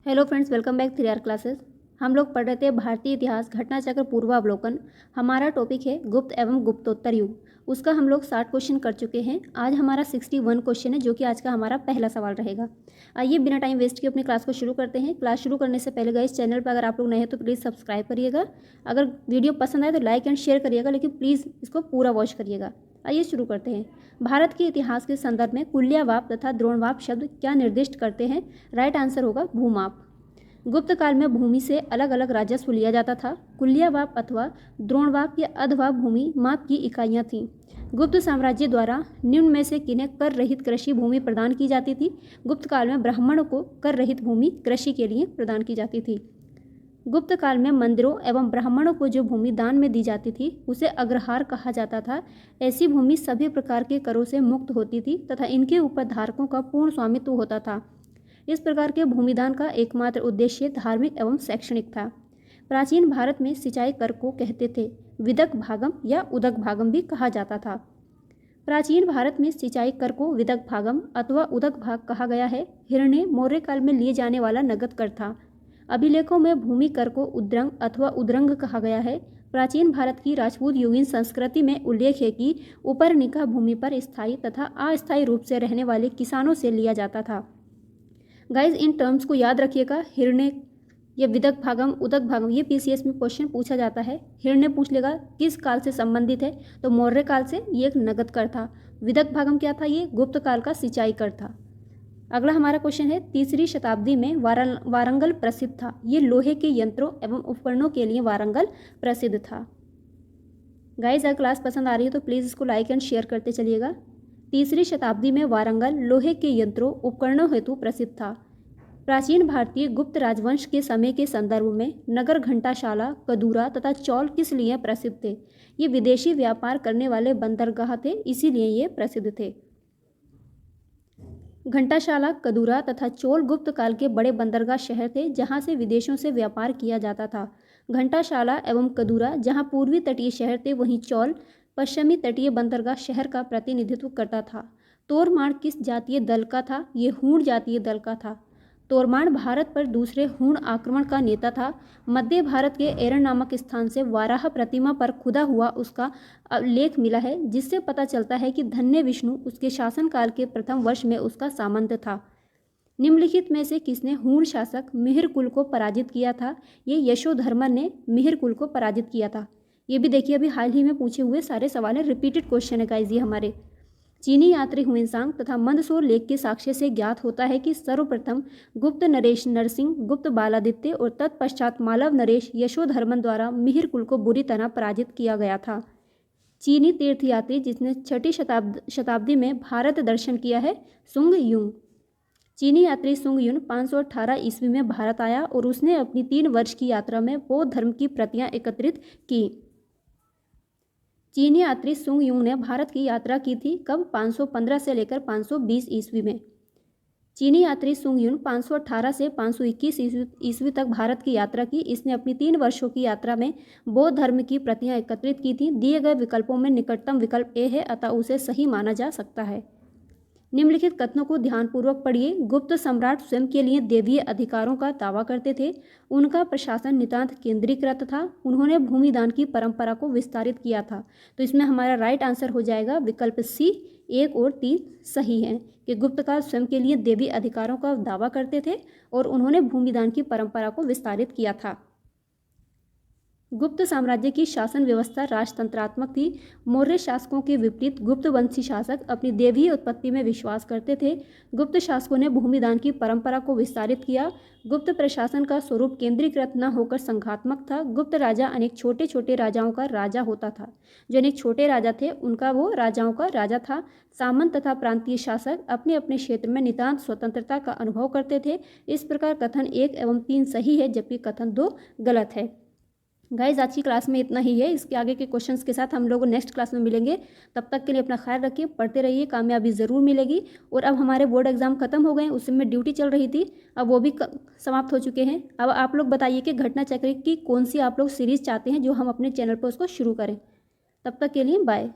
Hello friends, welcome back 3R classes. हम लोग पढ़ रहे थे भारतीय इतिहास घटना चक्र पूर्वावलोकन। हमारा टॉपिक है गुप्त एवं गुप्तोत्तर युग। उसका हम लोग 60 क्वेश्चन कर चुके हैं। आज हमारा 61 क्वेश्चन है, जो कि आज का हमारा पहला सवाल रहेगा। आइए बिना टाइम वेस्ट किए अपनी क्लास को शुरू करते हैं। क्लास शुरू करने से पहले गाइस, चैनल पर अगर आप लोग नए हैं तो प्लीज़ सब्सक्राइब करिएगा। अगर वीडियो पसंद आए तो लाइक एंड शेयर करिएगा, लेकिन प्लीज़ इसको पूरा वॉच करिएगा। आइए शुरू करते हैं। भारत के इतिहास के संदर्भ में कुल्यवाप तथा द्रोणवाप शब्द क्या निर्दिष्ट करते हैं? राइट आंसर होगा भूमाप। गुप्त काल में भूमि से अलग अलग राजस्व लिया जाता था। कुल्यवाप अथवा द्रोणवाप या अधवाप भूमि माप की इकाइयाँ थीं। गुप्त साम्राज्य द्वारा निम्न में से किन्हें कर रहित कृषि भूमि प्रदान की जाती थी? गुप्त काल में ब्राह्मणों को कर रहित भूमि कृषि के लिए प्रदान की जाती थी। गुप्त काल में मंदिरों एवं ब्राह्मणों को जो भूमि दान में दी जाती थी उसे अग्रहार कहा जाता था। ऐसी भूमि सभी प्रकार के करों से मुक्त होती थी तथा इनके ऊपर धारकों का पूर्ण स्वामित्व होता था। इस प्रकार के भूमिदान का एकमात्र उद्देश्य धार्मिक एवं शैक्षणिक था। प्राचीन भारत में सिंचाई कर को कहते थे विदक भागम या उदक भागम भी कहा जाता था। प्राचीन भारत में सिंचाई कर को विदक भागम अथवा उदक भाग कहा गया है। हिरण्य मौर्य काल में लिए जाने वाला नगद कर था। अभिलेखों में भूमि कर को उद्रंग अथवा उद्रंग कहा गया है। प्राचीन भारत की राजपूत युगीन संस्कृति में उल्लेख है कि उपरनिका भूमि पर स्थायी तथा अस्थायी रूप से रहने वाले किसानों से लिया जाता था। गाइज, इन टर्म्स को याद रखिएगा। हिरण्य या विदक भागम, उदक भागम, ये पीसीएस में क्वेश्चन पूछा जाता है। हिरण्य पूछ लेगा किस काल से संबंधित है, तो मौर्य काल से। ये एक नगद कर था। विदक भागम क्या था? ये गुप्त काल का सिंचाई कर था। अगला हमारा क्वेश्चन है, तीसरी शताब्दी में वारंगल प्रसिद्ध था। ये लोहे के यंत्रों एवं उपकरणों के लिए वारंगल प्रसिद्ध था। गाइज, अगर क्लास पसंद आ रही है तो प्लीज़ इसको लाइक एंड शेयर करते चलिएगा। तीसरी शताब्दी में वारंगल लोहे के यंत्रों उपकरणों हेतु प्रसिद्ध था। प्राचीन भारतीय गुप्त राजवंश के समय के संदर्भ में नगर, घंटाशाला, कदूरा तथा चौल किस लिए प्रसिद्ध थे? ये विदेशी व्यापार करने वाले बंदरगाह थे, इसीलिए ये प्रसिद्ध थे। घंटाशाला, कदूरा तथा चोल गुप्त काल के बड़े बंदरगाह शहर थे, जहाँ से विदेशों से व्यापार किया जाता था। घंटाशाला एवं कदूरा जहाँ पूर्वी तटीय शहर थे, वहीं चौल पश्चिमी तटीय बंदरगाह शहर का प्रतिनिधित्व करता था। तोरमाण किस जातीय दल का था? ये हूण जातीय दल का था। तोरमाण भारत पर दूसरे हूण आक्रमण का नेता था। मध्य भारत के एरन नामक स्थान से वाराह प्रतिमा पर खुदा हुआ उसका लेख मिला है, जिससे पता चलता है कि धन्य विष्णु उसके शासनकाल के प्रथम वर्ष में उसका सामंत था। निम्नलिखित में से किसने हूण शासक मिहिर कुल को पराजित किया था? ये यशोधर्मन ने मिहिर कुल को पराजित किया था। ये भी देखिए, अभी हाल ही में पूछे हुए सारे सवाल है, रिपीटेड क्वेश्चन है गाइस ये हमारे। चीनी यात्री हुएंसांग तथा मंदसौर लेख के साक्ष्य से ज्ञात होता है कि सर्वप्रथम गुप्त नरेश नरसिंह, गुप्त बालादित्य और तत्पश्चात मालव नरेश यशोधर्मन द्वारा मिहिर कुल को बुरी तरह पराजित किया गया था। चीनी तीर्थयात्री जिसने 6ठी शताब्दी में भारत दर्शन किया है, सुंग युंग। चीनी यात्री सुंग युन 518 ईस्वी में भारत आया और उसने अपनी 3 वर्ष की यात्रा में बौद्ध धर्म की प्रतियां एकत्रित की। चीनी यात्री सुंग युंग ने भारत की यात्रा की थी कब? 515 से लेकर 520 ईस्वी में। चीनी यात्री सुंग युन 518 से 521 ईस्वी तक भारत की यात्रा की। इसने अपनी 3 वर्षों की यात्रा में बौद्ध धर्म की प्रतियां एकत्रित की थी। दिए गए विकल्पों में निकटतम विकल्प ए है, अतः उसे सही माना जा सकता है। निम्नलिखित कथनों को ध्यानपूर्वक पढ़िए। गुप्त सम्राट स्वयं के लिए देवीय अधिकारों का दावा करते थे। उनका प्रशासन नितांत केंद्रीकृत था। उन्होंने भूमिदान की परंपरा को विस्तारित किया था। तो इसमें हमारा राइट आंसर हो जाएगा विकल्प सी। 1 और 3 सही है कि गुप्त काल स्वयं के लिए देवी अधिकारों का दावा करते थे और उन्होंने भूमिदान की परंपरा को विस्तारित किया था। गुप्त साम्राज्य की शासन व्यवस्था राजतंत्रात्मक थी। मौर्य शासकों के विपरीत गुप्त वंशी शासक अपनी देवीय उत्पत्ति में विश्वास करते थे। गुप्त शासकों ने भूमिदान की परंपरा को विस्तारित किया। गुप्त प्रशासन का स्वरूप केंद्रीकृत न होकर संघात्मक था। गुप्त राजा अनेक छोटे छोटे राजाओं का राजा होता था। जो अनेक छोटे राजा थे उनका वो राजाओं का राजा था। सामंत तथा प्रांतीय शासक अपने अपने क्षेत्र में नितांत स्वतंत्रता का अनुभव करते थे। इस प्रकार कथन 1 एवं 3 सही है, जबकि कथन 2 गलत है। गाइज, आज की क्लास में इतना ही है। इसके आगे के क्वेश्चंस के साथ हम लोग नेक्स्ट क्लास में मिलेंगे। तब तक के लिए अपना ख्याल रखिए, पढ़ते रहिए, कामयाबी ज़रूर मिलेगी। और अब हमारे बोर्ड एग्जाम खत्म हो गए, उसमें ड्यूटी चल रही थी, अब वो भी समाप्त हो चुके हैं। अब आप लोग बताइए कि घटना चक्र की कौन सी आप लोग सीरीज़ चाहते हैं जो हम अपने चैनल पर उसको शुरू करें। तब तक के लिए बाय।